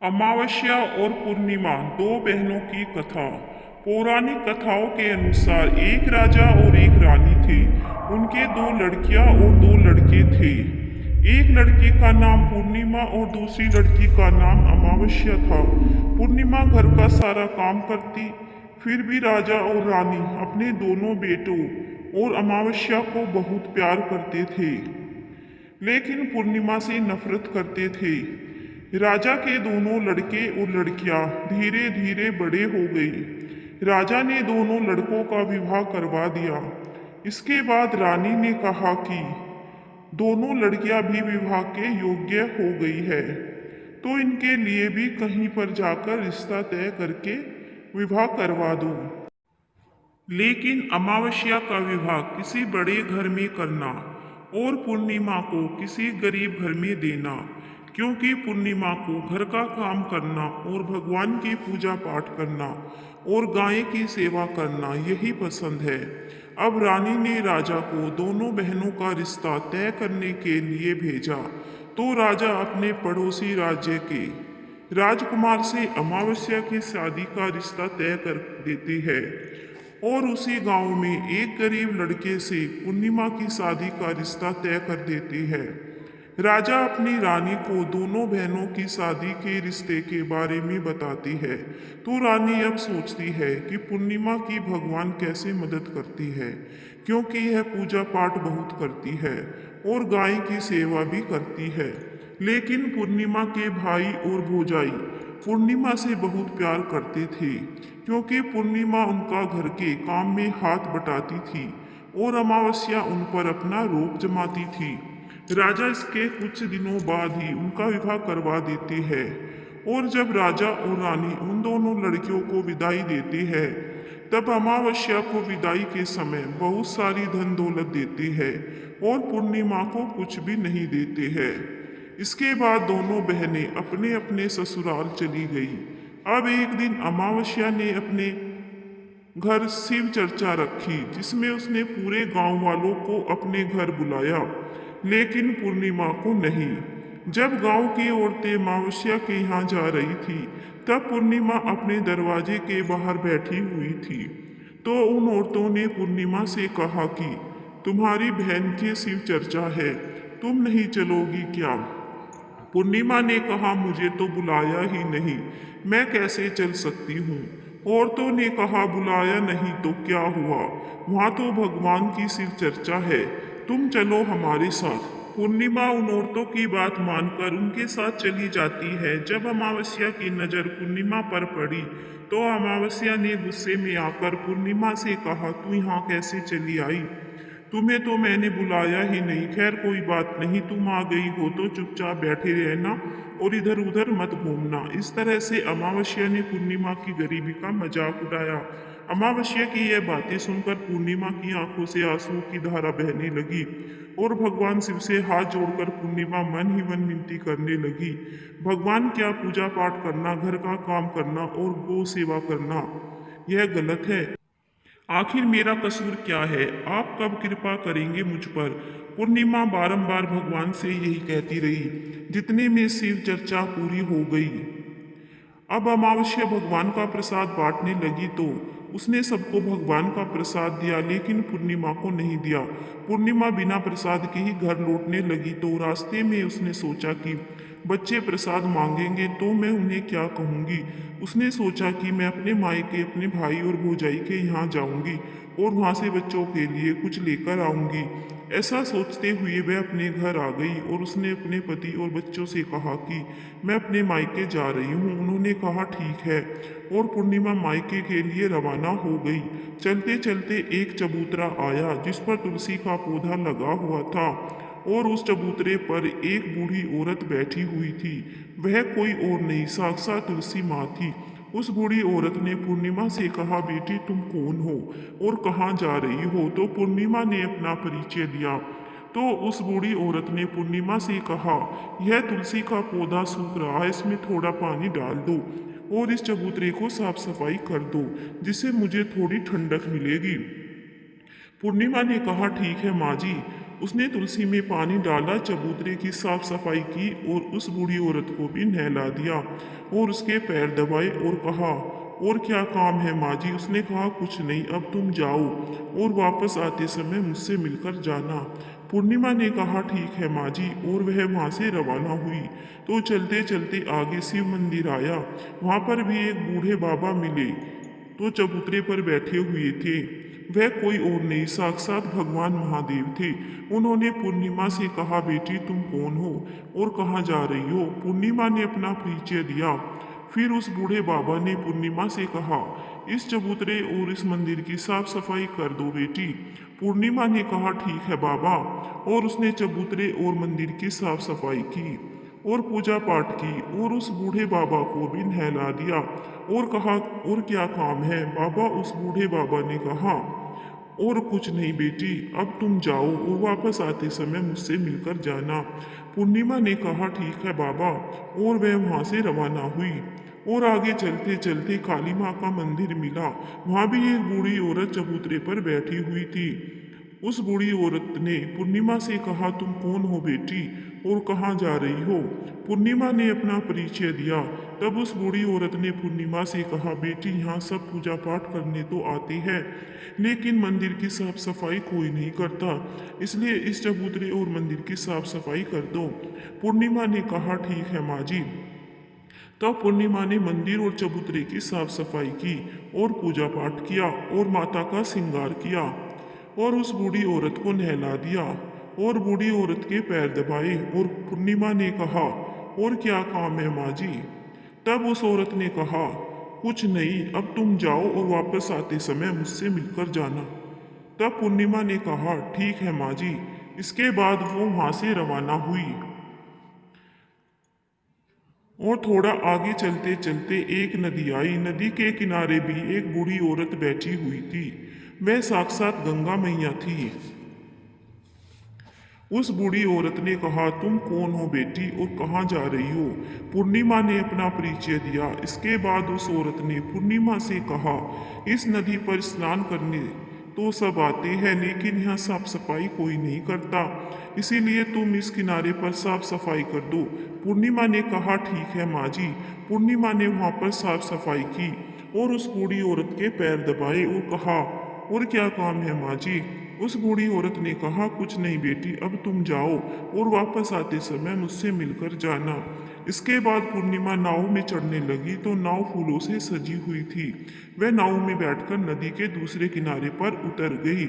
अमावस्या और पूर्णिमा दो बहनों की कथा। पौराणिक कथाओं के अनुसार एक राजा और एक रानी थे। उनके दो लड़कियां और दो लड़के थे। एक लड़की का नाम पूर्णिमा और दूसरी लड़की का नाम अमावस्या था। पूर्णिमा घर का सारा काम करती, फिर भी राजा और रानी अपने दोनों बेटों और अमावस्या को बहुत प्यार करते थे, लेकिन पूर्णिमा से नफरत करते थे। राजा के दोनों लड़के और लड़कियां धीरे धीरे बड़े हो गई। राजा ने दोनों लड़कों का विवाह करवा दिया। इसके बाद रानी ने कहा कि दोनों लड़कियां भी विवाह के योग्य हो गई है, तो इनके लिए भी कहीं पर जाकर रिश्ता तय करके विवाह करवा दो। लेकिन अमावस्या का विवाह किसी बड़े घर में करना और पूर्णिमा को किसी गरीब घर में देना, क्योंकि पूर्णिमा को घर का काम करना और भगवान की पूजा पाठ करना और गाय की सेवा करना यही पसंद है। अब रानी ने राजा को दोनों बहनों का रिश्ता तय करने के लिए भेजा, तो राजा अपने पड़ोसी राज्य के राजकुमार से अमावस्या की शादी का रिश्ता तय कर देती है और उसी गांव में एक गरीब लड़के से पूर्णिमा की शादी का रिश्ता तय कर देती है। राजा अपनी रानी को दोनों बहनों की शादी के रिश्ते के बारे में बताती है, तो रानी अब सोचती है कि पूर्णिमा की भगवान कैसे मदद करती है, क्योंकि यह पूजा पाठ बहुत करती है और गाय की सेवा भी करती है। लेकिन पूर्णिमा के भाई और भौजाई पूर्णिमा से बहुत प्यार करते थे, क्योंकि पूर्णिमा उनका घर के काम में हाथ बटाती थी और अमावस्या उन पर अपना रोब जमाती थी। राजा इसके कुछ दिनों बाद ही उनका विवाह करवा देती है और जब राजा और रानी उन दोनों लड़कियों को विदाई देती है, तब अमावस्या को विदाई के समय बहुत सारी धन दौलत देती है और पूर्णिमा को कुछ भी नहीं देते हैं। इसके बाद दोनों बहनें अपने अपने ससुराल चली गई। अब एक दिन अमावस्या ने अपने घर शिव चर्चा रखी, जिसमें उसने पूरे गांव वालों को अपने घर बुलाया, लेकिन पूर्णिमा को नहीं। जब गांव की औरतें अमावस्या के यहाँ जा रही थी, तब पूर्णिमा अपने दरवाजे के बाहर बैठी हुई थी। तो उन औरतों ने पूर्णिमा से कहा कि तुम्हारी बहन की शिव चर्चा है, तुम नहीं चलोगी क्या? पूर्णिमा ने कहा, मुझे तो बुलाया ही नहीं, मैं कैसे चल सकती हूँ? औरतों ने कहा, बुलाया नहीं तो क्या हुआ, वहाँ तो भगवान की शिव चर्चा है, तुम चलो हमारे साथ। पूर्णिमा उन औरतों की बात मानकर उनके साथ चली जाती है। जब अमावस्या की नज़र पूर्णिमा पर पड़ी, तो अमावस्या ने गुस्से में आकर पूर्णिमा से कहा, तू यहाँ कैसे चली आई? तुम्हें तो मैंने बुलाया ही नहीं। खैर कोई बात नहीं, तुम आ गई हो तो चुपचाप बैठे रहना और इधर उधर मत घूमना। इस तरह से अमावस्या ने पूर्णिमा की गरीबी का मजाक उड़ाया। अमावस्या की यह बातें सुनकर पूर्णिमा की आंखों से आंसुओं की धारा बहने लगी और भगवान शिव से हाथ जोड़कर पूर्णिमा मन ही मन विनती करने लगी, भगवान, क्या पूजा पाठ करना, घर का काम करना और गौ सेवा करना यह गलत है? आखिर मेरा कसूर क्या है? आप कब कृपा करेंगे मुझ पर? पूर्णिमा बारंबार भगवान से यही कहती रही। जितने में शिव चर्चा पूरी हो गई। अब अमावस्या भगवान का प्रसाद बांटने लगी, तो उसने सबको भगवान का प्रसाद दिया, लेकिन पूर्णिमा को नहीं दिया। पूर्णिमा बिना प्रसाद के ही घर लौटने लगी, तो रास्ते में उसने सोचा कि बच्चे प्रसाद मांगेंगे तो मैं उन्हें क्या कहूँगी। उसने सोचा कि मैं अपने मायके अपने भाई और भौजाई के यहाँ जाऊँगी और वहाँ से बच्चों के लिए कुछ लेकर आऊँगी। ऐसा सोचते हुए वह अपने घर आ गई और उसने अपने पति और बच्चों से कहा कि मैं अपने मायके जा रही हूँ। उन्होंने कहा ठीक है, और पूर्णिमा मायके के लिए रवाना हो गई। चलते चलते एक चबूतरा आया, जिस पर तुलसी का पौधा लगा हुआ था और उस चबूतरे पर एक बूढ़ी औरत बैठी हुई थी। वह कोई और नहीं, साक्षात तुलसी माँ थी। उस बूढ़ी औरत ने पूर्णिमा से कहा, बेटी तुम कौन हो और कहाँ जा रही हो? तो पूर्णिमा ने अपना परिचय दिया। तो उस बूढ़ी औरत ने पूर्णिमा से कहा, यह तुलसी का पौधा सूख रहा है, इसमें थोड़ा पानी डाल दो और इस चबूतरे को साफ सफाई कर दो, जिससे मुझे थोड़ी ठंडक मिलेगी। पूर्णिमा ने कहा, ठीक है माँ जी। उसने तुलसी में पानी डाला, चबूतरे की साफ सफाई की और उस बूढ़ी औरत को भी नहला दिया और उसके पैर दबाए और कहा, और क्या काम है माँ जी? उसने कहा, कुछ नहीं, अब तुम जाओ और वापस आते समय मुझसे मिलकर जाना। पूर्णिमा ने कहा, ठीक है माँ जी, और वह वहाँ से रवाना हुई। तो चलते चलते आगे शिव मंदिर आया। वहाँ पर भी एक बूढ़े बाबा मिले, तो चबूतरे पर बैठे हुए थे। वह कोई और नहीं, साक्षात भगवान महादेव थे। उन्होंने पूर्णिमा से कहा, बेटी तुम कौन हो और कहाँ जा रही हो? पूर्णिमा ने अपना परिचय दिया। फिर उस बूढ़े बाबा ने पूर्णिमा से कहा, इस चबूतरे और इस मंदिर की साफ सफाई कर दो बेटी। पूर्णिमा ने कहा, ठीक है बाबा, और उसने चबूतरे और मंदिर की साफ सफाई की और पूजा पाठ की और उस बूढ़े बाबा को भी नहला दिया और कहा, और क्या काम है बाबा? उस बूढ़े बाबा ने कहा, और कुछ नहीं बेटी, अब तुम जाओ और वापस आते समय मुझसे मिलकर जाना। पूर्णिमा ने कहा, ठीक है बाबा, और वह वहां से रवाना हुई। और आगे चलते चलते काली माँ का मंदिर मिला। वहां भी एक बूढ़ी औरत चबूतरे पर बैठी हुई थी। उस बूढ़ी औरत ने पूर्णिमा से कहा, तुम कौन हो बेटी और कहाँ जा रही हो? पूर्णिमा ने अपना परिचय दिया। तब उस बूढ़ी औरत ने पूर्णिमा से कहा, बेटी यहाँ सब पूजा पाठ करने तो आते हैं, लेकिन मंदिर की साफ सफाई कोई नहीं करता, इसलिए इस चबूतरे और मंदिर की साफ सफाई कर दो। पूर्णिमा ने कहा, ठीक है माँ जी। तब पूर्णिमा ने मंदिर और चबूतरे की साफ सफाई की और पूजा पाठ किया और माता का श्रृंगार किया और उस बूढ़ी औरत को नहला दिया और बूढ़ी औरत के पैर दबाए। और पूर्णिमा ने कहा, और क्या काम है माँ जी? तब उस औरत ने कहा, कुछ नहीं, अब तुम जाओ और वापस आते समय मुझसे मिलकर जाना। तब पूर्णिमा ने कहा, ठीक है माँ जी। इसके बाद वो वहां से रवाना हुई। और थोड़ा आगे चलते चलते एक नदी आई। नदी के किनारे भी एक बूढ़ी औरत बैठी हुई थी। वह साक्षात गंगा मैया थी। उस बूढ़ी औरत ने कहा, तुम कौन हो बेटी और कहाँ जा रही हो? पूर्णिमा ने अपना परिचय दिया। इसके बाद उस औरत ने पूर्णिमा से कहा, इस नदी पर स्नान करने तो सब आते हैं, लेकिन यहाँ साफ सफाई कोई नहीं करता, इसीलिए तुम इस किनारे पर साफ सफाई कर दो। पूर्णिमा ने कहा, ठीक है माँ जी। पूर्णिमा ने वहाँ पर साफ सफाई की और उस बूढ़ी औरत के पैर दबाए और कहा, और क्या काम है माँ जी? उस बूढ़ी औरत ने कहा, कुछ नहीं बेटी, अब तुम जाओ और वापस आते समय मुझसे मिलकर जाना। इसके बाद पूर्णिमा नाव में चढ़ने लगी तो नाव फूलों से सजी हुई थी। वह नाव में बैठकर नदी के दूसरे किनारे पर उतर गई।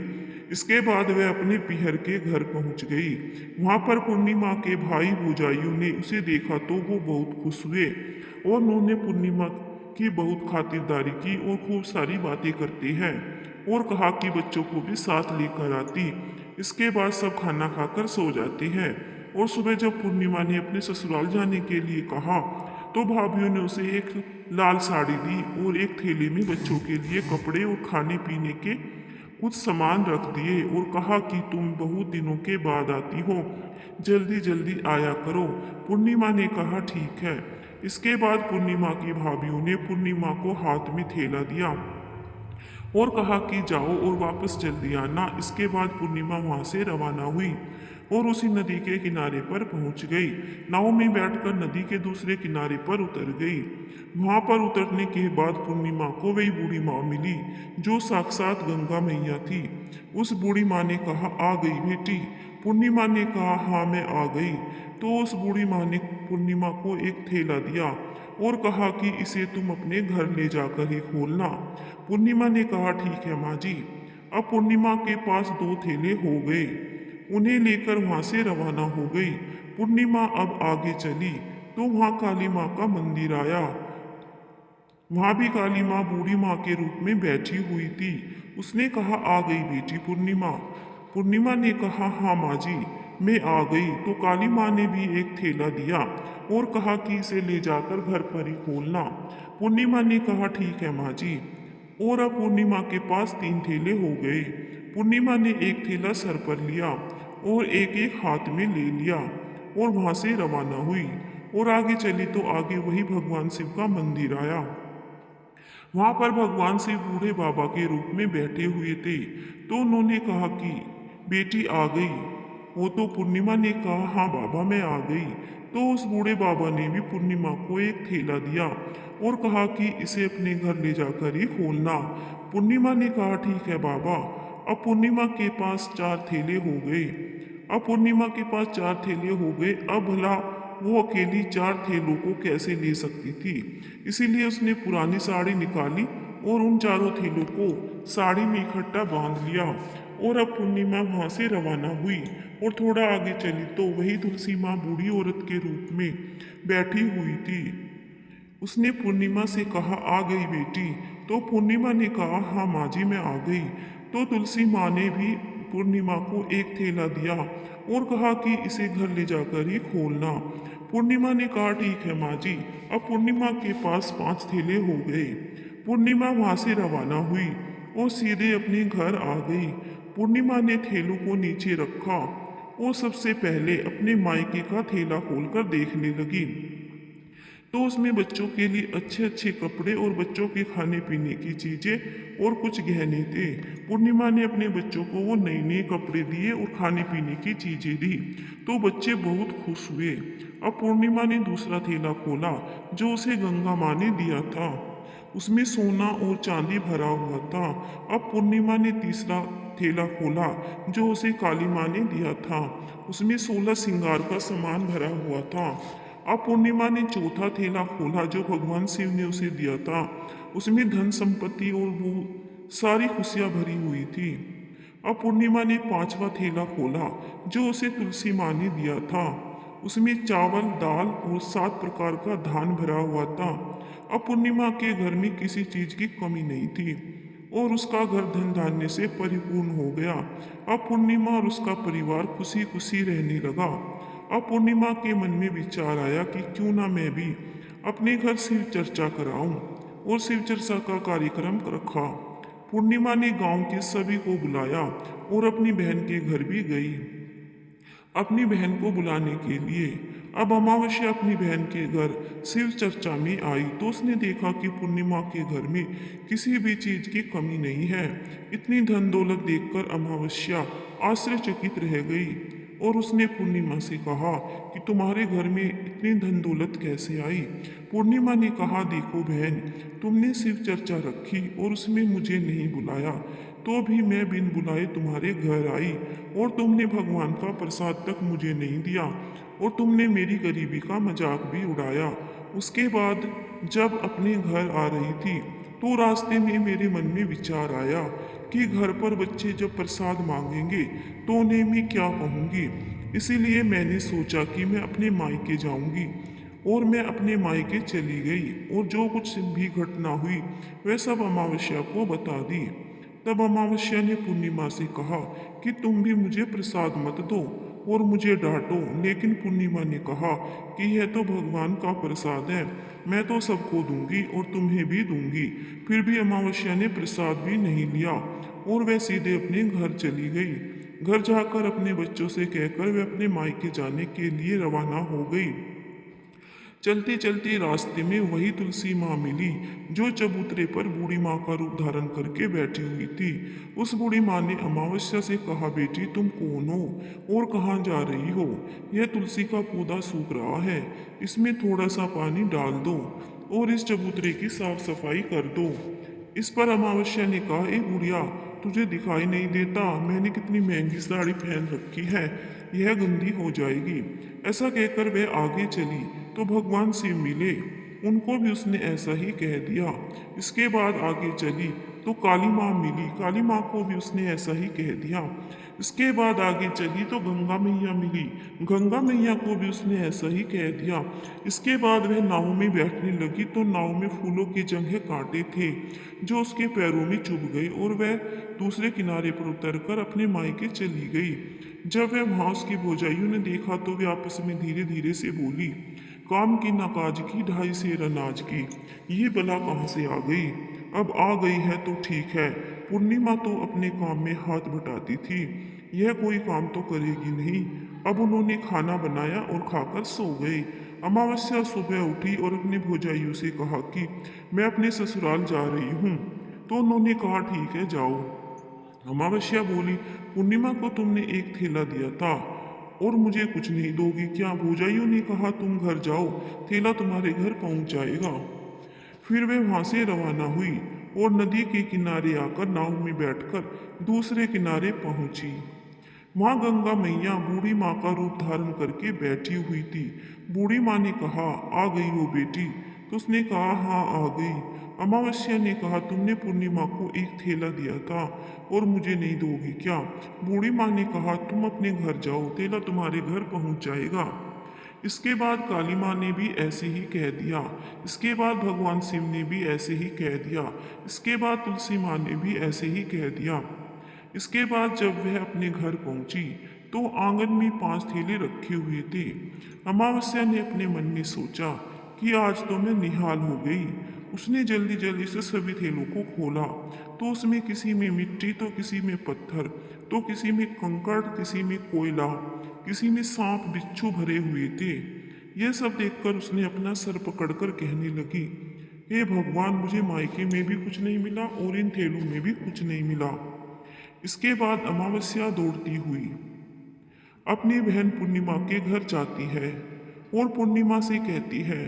इसके बाद वह अपने पीहर के घर पहुंच गई। वहां पर पूर्णिमा के भाई भौजाइयों ने उसे देखा तो वो बहुत खुश हुए और उन्होंने पूर्णिमा की बहुत खातिरदारी की और खूब सारी बातें करते हैं और कहा कि बच्चों को भी साथ लेकर आती। इसके बाद सब खाना खाकर सो जाते हैं और सुबह जब पूर्णिमा ने अपने ससुराल जाने के लिए कहा तो भाभीियों ने उसे एक लाल साड़ी दी और एक थैली में बच्चों के लिए कपड़े और खाने पीने के कुछ सामान रख दिए और कहा कि तुम बहुत दिनों के बाद आती हो, जल्दी जल्दी आया करो। पूर्णिमा ने कहा, ठीक है। इसके बाद पूर्णिमा की भाभीियों ने पूर्णिमा को हाथ में थैला दिया और कहा कि जाओ और वापस जल्दी आना। इसके बाद पूर्णिमा वहां से रवाना हुई और उसी नदी के किनारे पर पहुंच गई। नाव में बैठकर नदी के दूसरे किनारे पर उतर गई। वहां पर उतरने के बाद पूर्णिमा को वही बूढ़ी माँ मिली जो साक्षात गंगा मैया थी। उस बूढ़ी माँ ने कहा, आ गई बेटी? पूर्णिमा ने कहा, हाँ मैं आ गई। तो उस बूढ़ी माँ ने पूर्णिमा को एक थैला दिया और कहा कि इसे तुम अपने घर ले जाकर ही खोलना। पूर्णिमा ने कहा, ठीक है माँ जी। अब पूर्णिमा के पास दो थैले हो गए। उन्हें लेकर वहां से रवाना हो गई। पूर्णिमा अब आगे चली तो वहां काली माँ का मंदिर आया। वहां भी काली माँ बूढ़ी माँ के रूप में बैठी हुई थी। उसने कहा, आ गई बेटी पूर्णिमा? पूर्णिमा ने कहा, हाँ माँ जी, मैं आ गई। तो काली माँ ने भी एक थैला दिया और कहा कि इसे ले जाकर घर पर ही खोलना। पूर्णिमा ने कहा, ठीक है माँ जी। और अब पूर्णिमा के पास तीन थैले हो गए। पूर्णिमा ने एक थैला सर पर लिया और एक एक हाथ में ले लिया और वहां से रवाना हुई और आगे चली तो आगे वही भगवान शिव का मंदिर आया। वहां पर भगवान शिव बूढ़े बाबा के रूप में बैठे हुए थे। तो उन्होंने कहा कि बेटी आ गई। वो तो पूर्णिमा ने कहा, हाँ बाबा मैं आ गई। तो उस बूढ़े बाबा ने भी पूर्णिमा को एक थैला दिया और कहा कि इसे अपने घर ले जाकर ही खोलना। पूर्णिमा ने कहा, ठीक है बाबा। अब पूर्णिमा के पास 4 थैले हो गए। अब पूर्णिमा के पास 4 थैले हो गए। अब भला वो अकेली 4 थैलों को कैसे ले सकती थी। इसीलिए उसने पुरानी साड़ी निकाली और उन चारों थैलों को साड़ी में इकट्ठा बांध लिया। और अब पूर्णिमा वहां से रवाना हुई और थोड़ा आगे चली तो वही तुलसी माँ बूढ़ी औरत के रूप में बैठी हुई थी। उसने पूर्णिमा से कहा, आ गई बेटी। तो पूर्णिमा ने कहा, हाँ माँ जी मैं आ गई। तो तुलसी माँ ने भी पूर्णिमा को एक थैला दिया और कहा कि इसे घर ले जाकर ही खोलना। पूर्णिमा ने कहा, ठीक है माँ जी। अब पूर्णिमा के पास 5 थैले हो गए। पूर्णिमा वहां से रवाना हुई और सीधे अपने घर आ गई। पूर्णिमा ने थैलों को नीचे रखा और सबसे पहले अपने मायके का थैला खोलकर देखने लगी। तो उसमें बच्चों के लिए अच्छे अच्छे कपड़े और बच्चों के खाने पीने की चीजें और कुछ गहने थे। पूर्णिमा ने अपने बच्चों को वो नए नए कपड़े दिए और खाने पीने की चीजें दी। तो बच्चे बहुत खुश हुए। अब पूर्णिमा ने दूसरा थैला खोला जो उसे गंगा माँ ने दिया था। उसमें सोना और चांदी भरा हुआ था। अब पूर्णिमा ने तीसरा थैला खोला जो उसे काली माँ ने दिया था। उसमें 16 श्रृंगार का सामान भरा हुआ था। अब पूर्णिमा ने चौथा थैला खोला जो भगवान शिव ने उसे दिया था। उसमें धन संपत्ति और वो सारी खुशियां भरी हुई थी। अब पूर्णिमा ने पांचवा थैला खोला जो उसे तुलसी माँ ने दिया था। उसमें चावल दाल और 7 प्रकार का धान भरा हुआ था। अब पूर्णिमा के घर में किसी चीज की कमी नहीं थी और उसका घर धन धान्य से परिपूर्ण हो गया। अब पूर्णिमा और उसका परिवार खुशी खुशी रहने लगा। अब पूर्णिमा के मन में विचार आया कि क्यों ना मैं भी अपने घर शिव चर्चा कराऊं और शिव चर्चा का कार्यक्रम रखा। पूर्णिमा ने गांव के सभी को बुलाया और अपनी बहन के घर भी गई अपनी बहन को बुलाने के लिए। अब अमावस्या अपनी बहन के घर शिव चर्चा में आई तो उसने देखा कि पूर्णिमा के घर में किसी भी चीज की कमी नहीं है। इतनी धन दौलत देखकर अमावस्या आश्चर्यचकित रह गई और उसने पूर्णिमा से कहा कि तुम्हारे घर में इतनी धन दौलत कैसे आई। पूर्णिमा ने कहा, देखो बहन, तुमने शिव चर्चा रखी और उसमें मुझे नहीं बुलाया, तो भी मैं बिन बुलाए तुम्हारे घर आई और तुमने भगवान का प्रसाद तक मुझे नहीं दिया और तुमने मेरी गरीबी का मजाक भी उड़ाया। उसके बाद जब अपने घर आ रही थी तो रास्ते में मेरे मन में विचार आया कि घर पर बच्चे जब प्रसाद मांगेंगे तो उन्हें मैं क्या कहूँगी। इसीलिए मैंने सोचा कि मैं अपने मायके जाऊंगी और मैं अपने मायके चली गई और जो कुछ भी घटना हुई वह सब अमावस्या को बता दी। तब अमावस्या ने पूर्णिमा से कहा कि तुम भी मुझे प्रसाद मत दो और मुझे डांटो। लेकिन पूर्णिमा ने कहा कि यह तो भगवान का प्रसाद है, मैं तो सबको दूंगी और तुम्हें भी दूंगी। फिर भी अमावस्या ने प्रसाद भी नहीं लिया और वह सीधे अपने घर चली गई। घर जाकर अपने बच्चों से कहकर वह अपने मायके जाने के लिए रवाना हो गई। चलते चलते रास्ते में वही तुलसी माँ मिली जो चबूतरे पर बूढ़ी माँ का रूप धारण करके बैठी हुई थी। उस बूढ़ी माँ ने अमावस्या से कहा, बेटी तुम कौन हो और कहाँ जा रही हो। यह तुलसी का पौधा सूख रहा है, इसमें थोड़ा सा पानी डाल दो और इस चबूतरे की साफ सफाई कर दो। इस पर अमावस्या ने कहा, ए बुढ़िया, तुझे दिखाई नहीं देता मैंने कितनी महंगी साड़ी पहन रखी है, यह गंदी हो जाएगी। ऐसा कहकर वह आगे चली तो भगवान शिव मिले, उनको भी उसने ऐसा ही कह दिया। इसके बाद आगे चली तो काली माँ मिली, काली माँ को भी उसने ऐसा ही कह दिया। इसके बाद आगे चली तो गंगा मैया मिली, गंगा मैया को भी उसने ऐसा ही कह दिया। इसके बाद वह नाव में बैठने लगी तो नाव में फूलों के जंघे कांटे थे जो उसके पैरों में चुभ गए और वह दूसरे किनारे पर उतरकर अपने मायके चली गई। जब वह वहां उसकी भौजाइयों ने देखा तो वे आपस में धीरे धीरे से बोली, काम की ना काज की, 2.5 सेर अनाज की, ये बला कहाँ से आ गई। अब आ गई है तो ठीक है, पूर्णिमा तो अपने काम में हाथ बटाती थी, यह कोई काम तो करेगी नहीं। अब उन्होंने खाना बनाया और खाकर सो गए। अमावस्या सुबह उठी और अपने भौजाइयों से कहा कि मैं अपने ससुराल जा रही हूँ। तो उन्होंने कहा, ठीक है जाओ। अमावस्या बोली, पूर्णिमा को तुमने एक थैला दिया था और मुझे कुछ नहीं दोगी क्या? भौजाइयों ने कहा तुम घर जाओ, थैला तुम्हारे घर पहुंच जाएगा। फिर वे वहां से रवाना हुई और नदी के किनारे आकर नाव में बैठकर दूसरे किनारे पहुंची। माँ गंगा मैया बूढ़ी माँ का रूप धारण करके बैठी हुई थी। बूढ़ी माँ ने कहा, आ गई हो बेटी? तो उसने कहा, हाँ आ गई। अमावस्या ने कहा, तुमने पूर्णिमा को एक थैला दिया था और मुझे नहीं दोगी क्या? बूढ़ी माँ ने कहा, तुम अपने घर जाओ, थैला तुम्हारे घर पहुंच जाएगा। इसके बाद काली माँ ने भी ऐसे ही कह दिया। इसके बाद भगवान शिव ने भी ऐसे ही कह दिया। इसके बाद तुलसी माँ ने भी ऐसे ही कह दिया। इसके बाद जब वह अपने घर पहुंची तो आंगन में 5 थैले रखे हुए थे। अमावस्या ने अपने मन में सोचा कि आज तो मैं निहाल हो गई। उसने जल्दी जल्दी से सभी थैलों को खोला तो उसमें किसी में मिट्टी तो किसी में पत्थर तो किसी में कंकड़, किसी में कोयला, किसी में सांप बिच्छू भरे हुए थे। यह सब देखकर उसने अपना सर पकड़कर कहने लगी, हे भगवान, मुझे मायके में भी कुछ नहीं मिला और इन थैलों में भी कुछ नहीं मिला। इसके बाद अमावस्या दौड़ती हुई अपनी बहन पूर्णिमा के घर जाती है और पूर्णिमा से कहती है,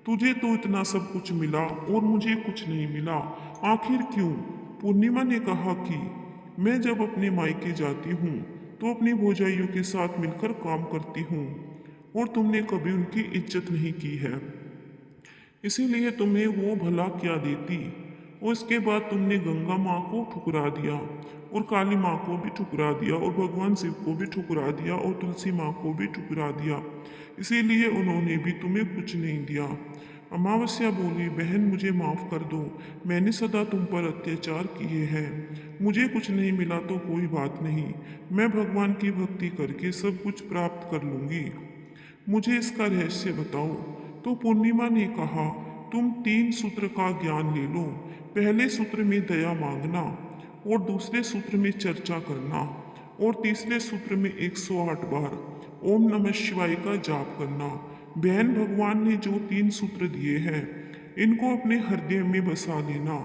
तुझे तो इतना सब कुछ मिला और मुझे कुछ नहीं मिला, आखिर क्यों? पूर्णिमा ने कहा कि मैं जब अपने मायके जाती हूँ तो अपनी भौजाइयों के साथ मिलकर काम करती हूँ और तुमने कभी उनकी इज्जत नहीं की है, इसीलिए तुम्हें वो भला क्या देती। और इसके बाद तुमने गंगा माँ को ठुकरा दिया और काली माँ को भी ठुकरा दिया और भगवान शिव को भी ठुकरा दिया और तुलसी माँ को भी ठुकरा दिया, इसीलिए उन्होंने भी तुम्हें कुछ नहीं दिया। अमावस्या बोली, बहन मुझे माफ कर दो, मैंने सदा तुम पर अत्याचार किए हैं। मुझे कुछ नहीं मिला तो कोई बात नहीं, मैं भगवान की भक्ति करके सब कुछ प्राप्त कर लूंगी। मुझे इसका रहस्य बताओ। तो पूर्णिमा ने कहा, तुम 3 सूत्र का ज्ञान ले लो। पहले सूत्र में दया मांगना और दूसरे सूत्र में चर्चा करना और तीसरे सूत्र में 108 बार ओम नमः शिवाय का जाप करना। बहन, भगवान ने जो 3 सूत्र दिए हैं इनको अपने हृदय में बसा लेना।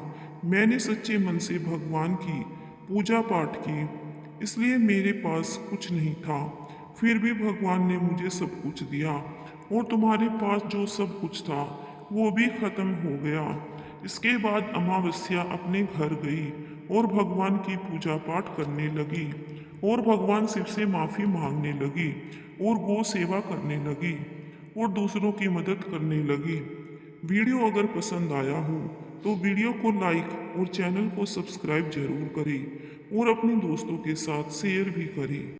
मैंने सच्चे मन से भगवान की पूजा पाठ की, इसलिए मेरे पास कुछ नहीं था, फिर भी भगवान ने मुझे सब कुछ दिया और तुम्हारे पास जो सब कुछ था वो भी खत्म हो गया। इसके बाद अमावस्या अपने घर गई और भगवान की पूजा पाठ करने लगी और भगवान शिव से माफी मांगने लगी और गौ सेवा करने लगी और दूसरों की मदद करने लगी। वीडियो अगर पसंद आया हो तो वीडियो को लाइक और चैनल को सब्सक्राइब जरूर करें और अपने दोस्तों के साथ शेयर भी करें।